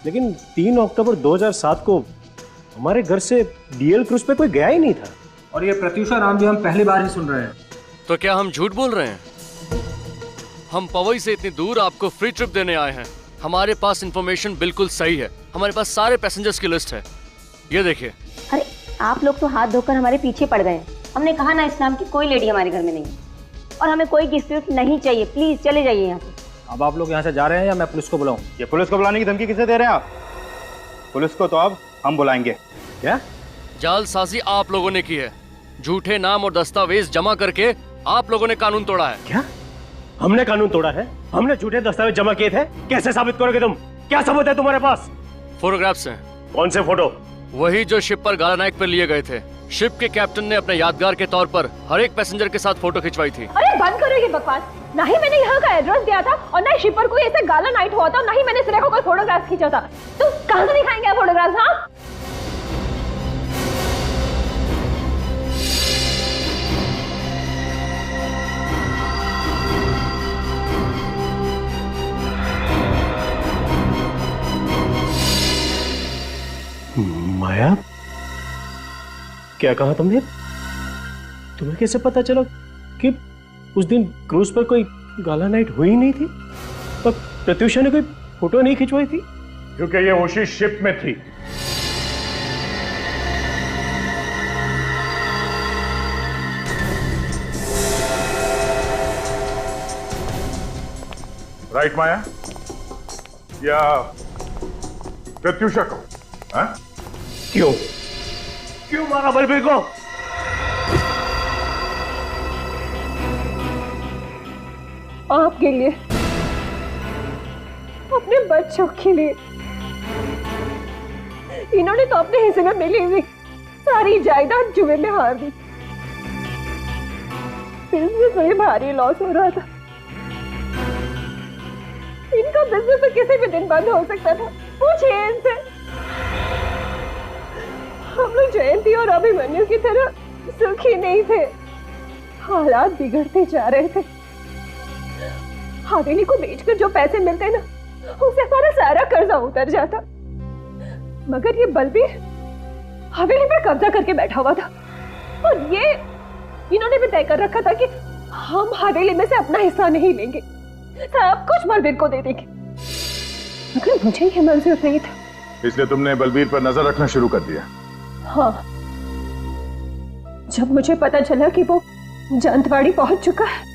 लेकिन 3 अक्टूबर 2007 को हमारे घर से डीएल क्रूज पे कोई गया ही नहीं था। और ये प्रत्युषा नाम भी हम पहली बार ही सुन रहे हैं। तो क्या हम झूठ बोल रहे हैं? हम पवई से इतनी दूर आपको फ्री ट्रिप देने आए हैं। हमारे पास इंफॉर्मेशन बिल्कुल सही है। हमारे पास सारे पैसेंजर्स की लिस्ट है, ये देखिए। अरे आप लोग तो हाथ धोकर हमारे पीछे पड़ गए। हमने कहा ना इस नाम की कोई लेडी हमारे घर में नहीं है और हमें कोई गिफ्ट नहीं चाहिए। प्लीज चले जाइए यहाँ से। अब आप लोग यहाँ से जा रहे हैं या मैं पुलिस को बुलाऊं? ये पुलिस को बुलाने की धमकी किसे दे रहे हैं आप? पुलिस को तो अब हम बुलाएंगे। क्या? जालसाजी आप लोगों ने की है। झूठे नाम और दस्तावेज जमा करके आप लोगों ने कानून तोड़ा है। क्या? हमने कानून तोड़ा है? हमने झूठे दस्तावेज जमा किए थे? कैसे साबित करोगे तुम? क्या सबूत है तुम्हारे पास? फोटोग्राफ्स हैं। कौन से फोटो? वही जो शिप पर गाला नाइक पर लिए गए थे। शिप के कैप्टन ने अपने यादगार के तौर पर हर एक पैसेंजर के साथ फोटो खिंचवाई थी। अरे बंद करो ये बकवास। ना ही मैंने यहाँ का एड्रेस दिया था और ना ही शिप पर कोई ऐसे गाला नाइट हुआ था, ना ही मैंने सिरे को कोई फोटोग्राफ खींचा था। तो कहाँ से दिखाएंगे आप फोटोग्राफ? हाँ माया, क्या कहा तुमने? तुम्हें कैसे पता चला कि उस दिन क्रूज पर कोई गाला नाइट हुई नहीं थी और प्रत्युषा ने कोई फोटो नहीं खिंचवाई थी? क्योंकि ये उसी शिप में थी। राइट माया? या प्रत्युषा को? हाँ? क्यों मारा बलबीर को? आपके लिए, अपने बच्चों के लिए। इन्होंने तो अपने हिस्से में मिली हुई सारी जायदाद जुए में हार दी। बिजनेस में भारी लॉस हो रहा था। इनका बिजनेस तो किसी भी दिन बंद हो सकता था। पूछिए इनसे। हम लोग जयंती और अभिमन्यु की तरह सुखी नहीं थे। हालात बिगड़ते जा रहे थे। हवेली को बेचकर जो पैसे मिलते ना, उससे हमारा सारा कर्जा उतर जाता। मगर ये बलबीर हवेली पे कब्जा करके बैठा हुआ था और ये इन्होंने भी तय कर रखा था कि हम हवेली में से अपना हिस्सा नहीं लेंगे, सब कुछ बलबीर को दे देंगे। मगर मुझे ये मंजूर नहीं था। इसलिए तुमने बलबीर पर नजर रखना शुरू कर दिया? हाँ, जब मुझे पता चला कि वो जंतवाड़ी पहुंच चुका है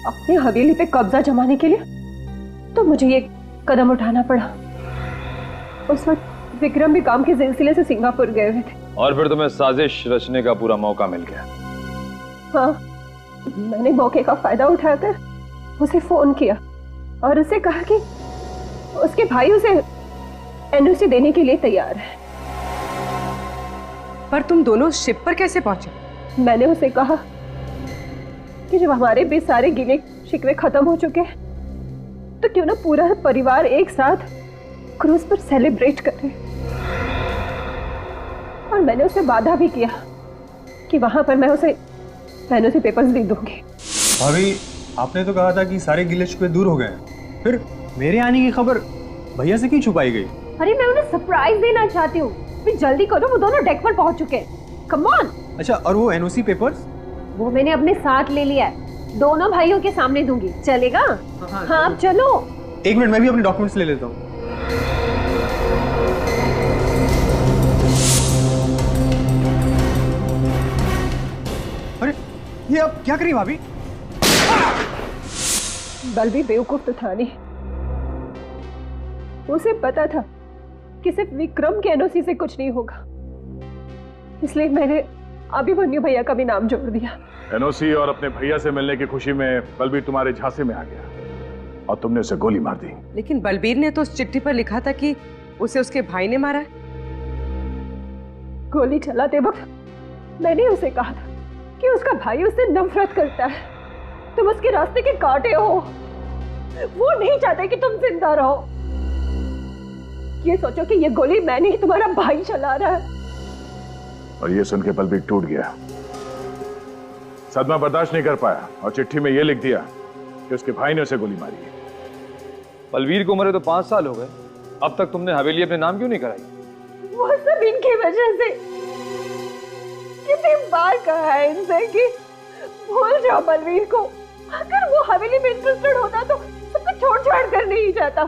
अपने हवेली पे कब्जा जमाने के लिए, तो मुझे ये कदम उठाना पड़ा। उस वक्त विक्रम भी काम के सिलसिले से सिंगापुर गए हुए थे। और फिर तुम्हें साजिश रचने का पूरा मौका मिल गया। हाँ, मैंने मौके का फायदा उठाकर उसे फोन किया और उसे कहा कि उसके भाई उसे एनओसी देने के लिए तैयार है। पर तुम दोनों शिप पर कैसे पहुंचे? मैंने उसे कहा कि जब हमारे भी सारे गिले शिकवे खत्म हो चुके हैं, तो क्यों ना पूरा परिवार एक साथ क्रूज पर सेलिब्रेट करे। और मैंने उसे वादा भी किया कि वहां पर मैं उसे एनओसी पेपर्स दे दूंगी। भाभी, आपने तो कहा था कि सारे गिले शिकवे दूर हो गए हैं। फिर मेरे आने की खबर भैया से क्यों छुपाई गई? अरे मैं उन्हें सरप्राइज देना चाहती हूँ। जल्दी करो, वो दोनों डेक पर पहुंच चुके हैं। Come on. अच्छा, और वो एनओसी पेपर्स? वो मैंने अपने साथ ले लिया है। दोनों भाइयों के सामने दूंगी। चलेगा? हाँ, अब चलो। एक मिनट, मैं भी अपने डॉक्यूमेंट्स ले लेता हूँ। अरे ये आप क्या करी भाभी? बलबीर बेवकूफ तो था नहीं। उसे पता था कि सिर्फ विक्रम के एनओसी से कुछ नहीं होगा, इसलिए मैंने अभिमन्यु भैया का भी नाम जोड़ दिया। एनओसी और अपने भैया से मिलने की खुशी में बलबीर तुम्हारे झांसे में आ गया और तुमने उसे गोली मार दी। लेकिन बलबीर ने तो उस चिट्ठी पर लिखा था कि उसे उसके भाई ने मारा है। गोली चलाते वक्त मैंने उसे कहा था कि उसका भाई उससे नफरत करता है। तुम उसके रास्ते के कांटे हो। वो नहीं चाहते कि तुम जिंदा रहो। ये सोचो कि ये गोली मैंने ही तुम्हारा भाई चला रहा है। और ये सुन के बलबीर टूट गया, सदमा बर्दाश्त नहीं कर पाया और चिट्ठी में ये लिख दिया कि उसके भाई ने उसे गोली मारी है। बलबीर को मरे तो 5 साल हो गए, अब तक तुमने हवेली अपने नाम क्यों नहीं कराई? वो सब इनकी वजह से। कितनी बार कहा है इनसे कि भूल जाओ बलवीर को। अगर वो हवेली में इंटरेस्टेड होता तो सब कुछ छोड़ छाड़ कर नहीं जाता,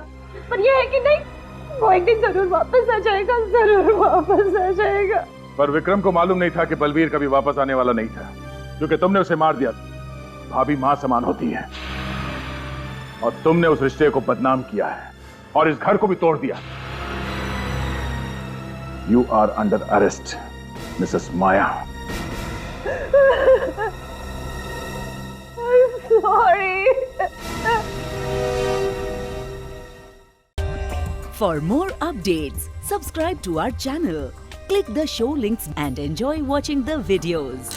पर ये है कि नहीं, वो एक दिन जरूर वापस आ जाएगा, जरूर वापस आ जाएगा। पर विक्रम को मालूम नहीं था कि बलवीर कभी वापस आने वाला नहीं था, क्योंकि तुमने उसे मार दिया। भाभी मां समान होती है और तुमने उस रिश्ते को बदनाम किया है और इस घर को भी तोड़ दिया। You are under arrest Mrs Maya. Sorry. For more updates, subscribe to our channel, click the show links and enjoy watching the videos.